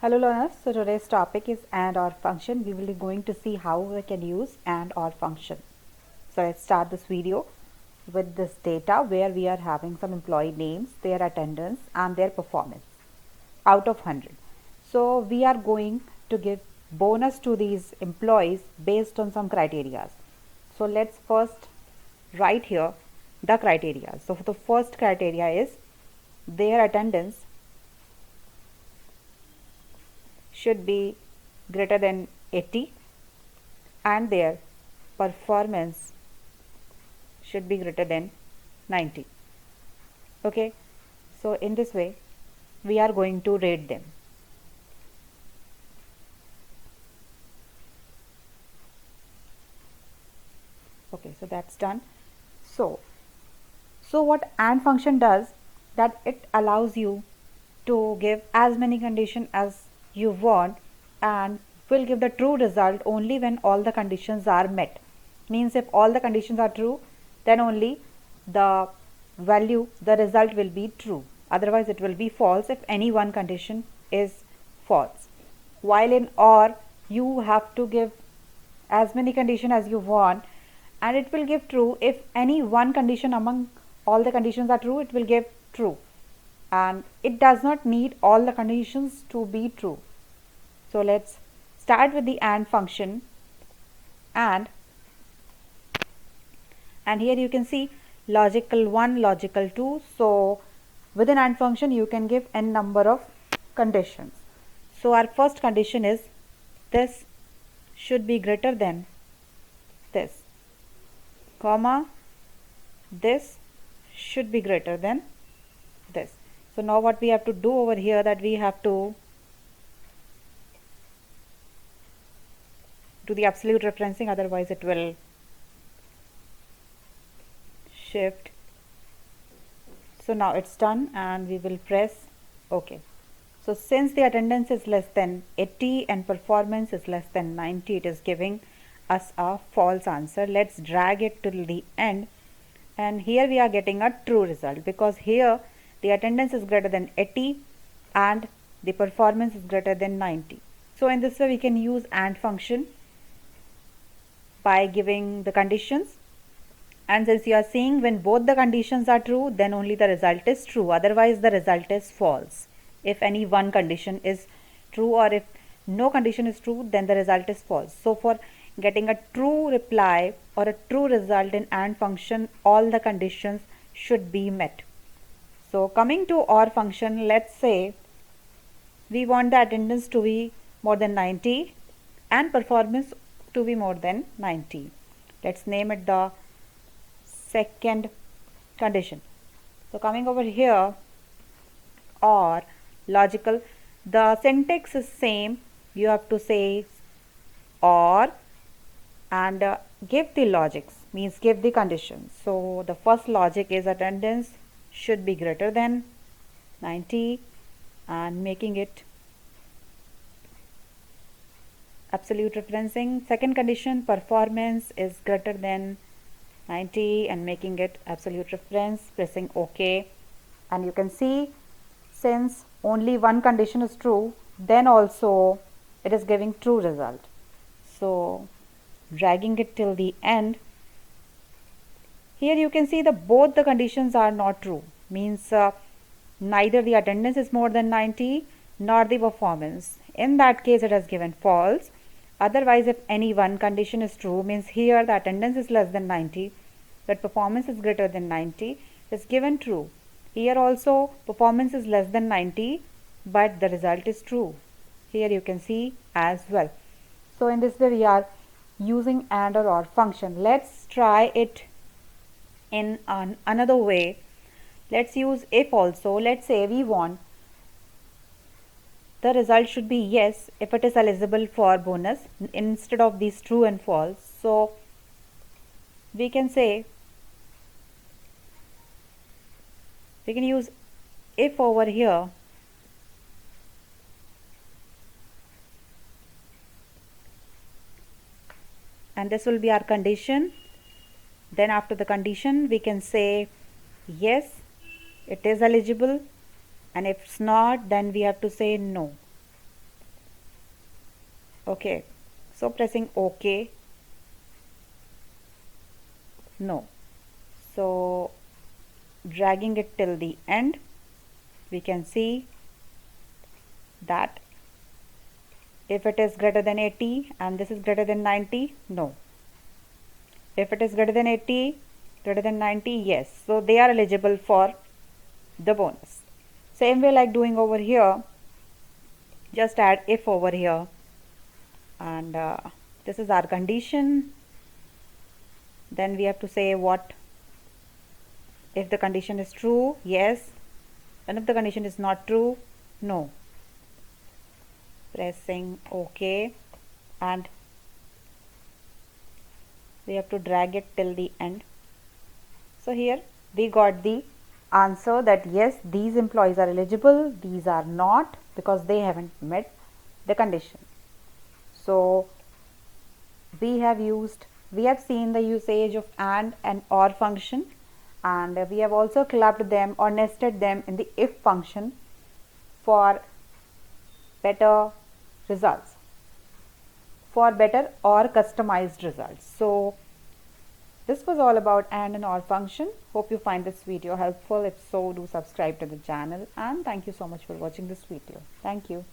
Hello learners, so today's topic is AND OR function. We will be going to see how we can use AND OR function. So let's start this video with this data where we are having some employee names, their attendance and their performance out of 100. So we are going to give bonus to these employees based on some criteria. So let's first write here the criteria. So the first criteria is their attendance should be greater than 80 and their performance should be greater than 90. Okay, so in this way we are going to rate them. Okay, so that's done. So what AND function does, that it allows you to give as many conditions as you want and will give the true result only when all the conditions are met. Means if all the conditions are true, then only the result will be true. Otherwise it will be false if any one condition is false. While in OR you have to give as many conditions as you want and it will give true if any one condition among all the conditions are true, it will give true. And it does not need all the conditions to be true. So let's start with the AND function. And here you can see logical 1, logical 2. So within AND function you can give n number of conditions. So our first condition is this should be greater than this, comma this should be greater than this. So now what we have to do over here, that we have to do the absolute referencing, otherwise it will shift. So now it's done and we will press OK. So since the attendance is less than 80 and performance is less than 90, it is giving us a false answer. Let's drag it till the end, and here we are getting a true result because here the attendance is greater than 80 and the performance is greater than 90. So in this way we can use AND function by giving the conditions, and since you are seeing when both the conditions are true, then only the result is true, otherwise the result is false. If any one condition is true or if no condition is true, then the result is false. So for getting a true reply or a true result in AND function, all the conditions should be met. So coming to OR function, let's say we want the attendance to be more than 90 and performance to be more than 90. Let's name it the second condition. So coming over here, OR logical, the syntax is same. You have to say OR and give the logics, means give the conditions. So the first logic is attendance should be greater than 90 and making it absolute referencing. Second condition, performance is greater than 90 and making it absolute reference, pressing OK. And you can see since only one condition is true, then also it is giving true result. So dragging it till the end, here you can see that both the conditions are not true, means neither the attendance is more than 90 nor the performance. In that case it has given false. Otherwise if any one condition is true, means here the attendance is less than 90 but performance is greater than 90, is given true. Here also performance is less than 90 but the result is true. Here you can see as well. So in this way we are using AND or OR function. Let's try it in another way. Let's use if also. Let's say we want the result should be yes if it is eligible for bonus instead of these true and false. So we can say, we can use if over here, and this will be our condition. Then after the condition we can say yes, it is eligible, and if it's not, then we have to say no. Okay, so pressing OK, no. So dragging it till the end, we can see that if it is greater than 80 and this is greater than 90, no. If it is greater than 80, greater than 90, yes. So they are eligible for the bonus. Same way like doing over here, just add if over here, and this is our condition. Then we have to say what if the condition is true, yes, and if the condition is not true, no. Pressing OK, and we have to drag it till the end. So here we got the answer that yes, these employees are eligible, these are not, because they haven't met the condition. So we have seen the usage of and or function, and we have also clubbed them or nested them in the if function for better results, for better or customized results. So this was all about and or function. Hope you find this video helpful. If so, do subscribe to the channel, and thank you so much for watching this video. Thank you.